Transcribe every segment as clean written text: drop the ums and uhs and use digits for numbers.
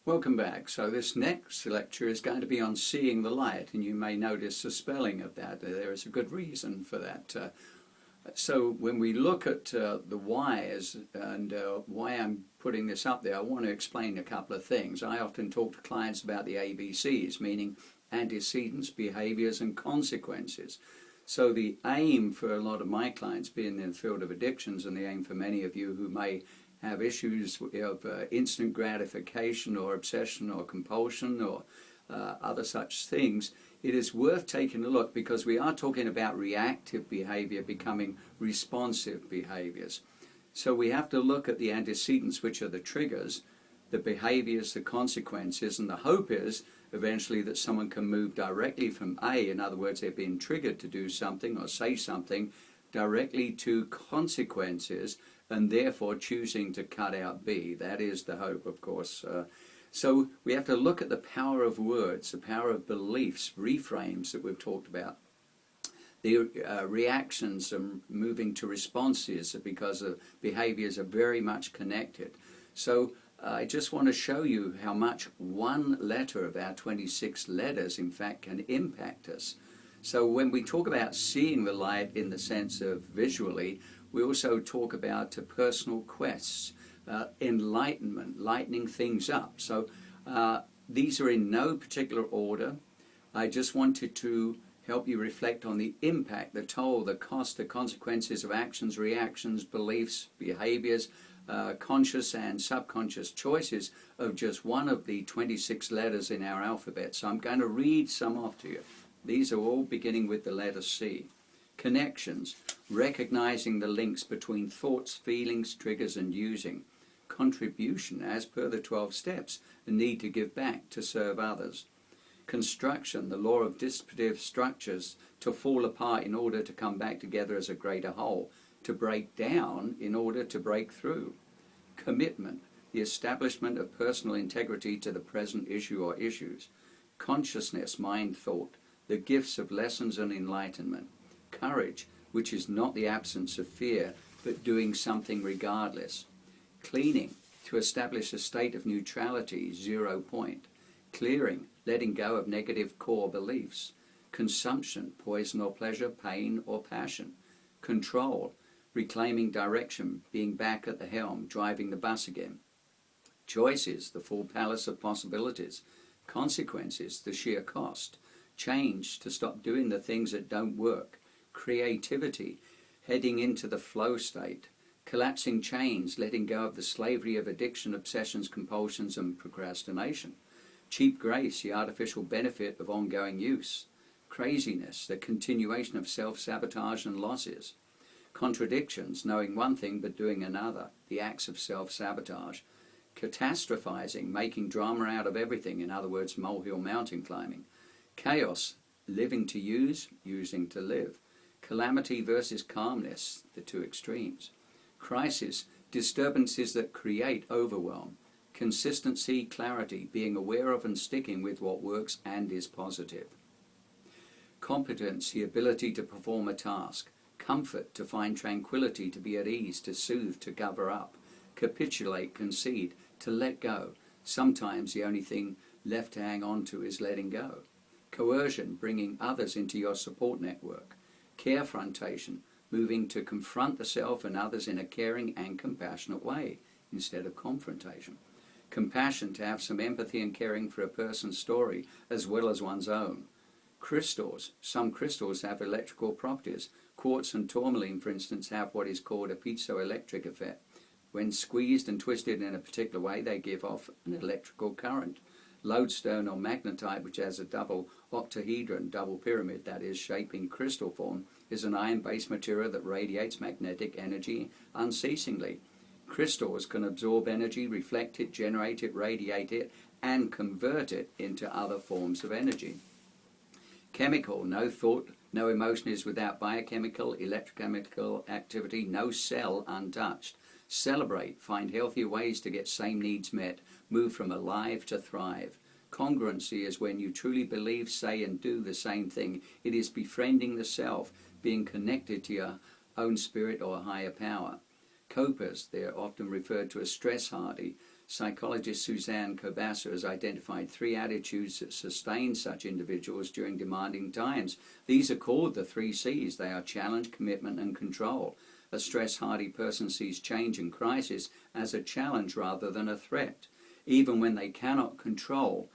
Welcome back. So this next lecture is going to be on seeing the light, and you may notice the spelling of that. There is a good reason for that. So when we look at the whys and why I'm putting this up there, I want to explain a couple of things. I often talk to clients about the ABCs, meaning antecedents, behaviors, and consequences. So the aim for a lot of my clients, being in the field of addictions, and the aim for many of you who may have issues of instant gratification or obsession or compulsion or other such things, it is worth taking a look, because we are talking about reactive behavior becoming responsive behaviors. So we have to look at the antecedents, which are the triggers, the behaviors, the consequences, and the hope is eventually that someone can move directly from A, in other words, they're being triggered to do something or say something, directly to consequences, and therefore choosing to cut out B. That is the hope, of course. So we have to look at the power of words, the power of beliefs, reframes that we've talked about. The reactions and moving to responses, because the behaviors are very much connected. So I just want to show you how much one letter of our 26 letters, in fact, can impact us. So when we talk about seeing the light in the sense of visually, we also talk about personal quests, enlightenment, lightening things up. So these are in no particular order. I just wanted to help you reflect on the impact, the toll, the cost, the consequences of actions, reactions, beliefs, behaviors, conscious and subconscious choices of just one of the 26 letters in our alphabet. So I'm going to read some off to you. These are all beginning with the letter C. Connections, recognizing the links between thoughts, feelings, triggers, and using. Contribution, as per the 12 steps, the need to give back to serve others. Construction, the law of disparate structures to fall apart in order to come back together as a greater whole, to break down in order to break through. Commitment, the establishment of personal integrity to the present issue or issues. Consciousness, mind, thought, the gifts of lessons and enlightenment. Courage, which is not the absence of fear, but doing something regardless. Cleaning, to establish a state of neutrality, 0 point. Clearing, letting go of negative core beliefs. Consumption, poison or pleasure, pain or passion. Control, reclaiming direction, being back at the helm, driving the bus again. Choices, the full palace of possibilities. Consequences, the sheer cost. Change, to stop doing the things that don't work. Creativity, heading into the flow state. Collapsing chains, letting go of the slavery of addiction, obsessions, compulsions, and procrastination. Cheap grace, the artificial benefit of ongoing use. Craziness, the continuation of self-sabotage and losses. Contradictions, knowing one thing but doing another, the acts of self-sabotage. Catastrophizing, making drama out of everything, in other words, molehill mountain climbing. Chaos, living to use, using to live. Calamity versus calmness, the two extremes. Crisis, disturbances that create overwhelm. Consistency, clarity, being aware of and sticking with what works and is positive. Competence, the ability to perform a task. Comfort, to find tranquility, to be at ease, to soothe, to cover up. Capitulate, concede, to let go. Sometimes the only thing left to hang on to is letting go. Coercion, bringing others into your support network. Carefrontation, moving to confront the self and others in a caring and compassionate way instead of confrontation. Compassion, to have some empathy and caring for a person's story as well as one's own. Crystals, some crystals have electrical properties. Quartz and tourmaline, for instance, have what is called a piezoelectric effect. When squeezed and twisted in a particular way, they give off an electrical current. Lodestone or magnetite, which has a double octahedron, double pyramid, that is, shape in crystal form, is an iron-based material that radiates magnetic energy unceasingly. Crystals can absorb energy, reflect it, generate it, radiate it, and convert it into other forms of energy. Chemical, no thought, no emotion is without biochemical, electrochemical activity, no cell untouched. Celebrate, find healthier ways to get same needs met, move from alive to thrive. Congruency is when you truly believe, say, and do the same thing. It is befriending the self, being connected to your own spirit or higher power. Copers, they're often referred to as stress hardy, Psychologist Suzanne Kobasa has identified 3 attitudes that sustain such individuals during demanding times. These are called the 3 C's. They are challenge, commitment, and control. A stress-hardy person sees change and crisis as a challenge rather than a threat. Even when they cannot control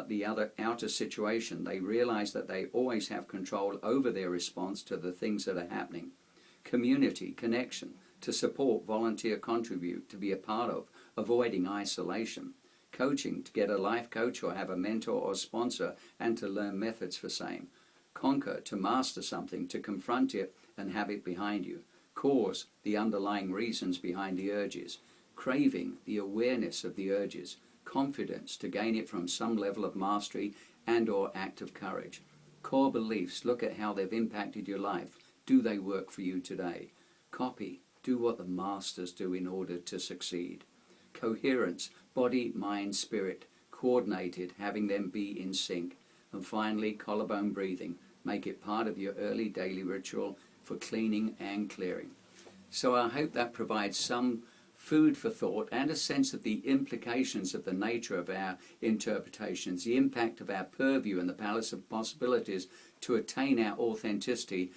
the outer situation, they realize that they always have control over their response to the things that are happening. Community, connection, to support, volunteer, contribute, to be a part of, avoiding isolation. Coaching, to get a life coach or have a mentor or sponsor and to learn methods for same. Conquer, to master something, to confront it and have it behind you. Cause, the underlying reasons behind the urges. Craving, the awareness of the urges. Confidence, to gain it from some level of mastery and or act of courage. Core beliefs, look at how they've impacted your life. Do they work for you today? Copy, do what the masters do in order to succeed. Coherence, body, mind, spirit, coordinated, having them be in sync. And finally, collarbone breathing, make it part of your early daily ritual for cleaning and clearing. So I hope that provides some food for thought and a sense of the implications of the nature of our interpretations, the impact of our purview and the palace of possibilities to attain our authenticity.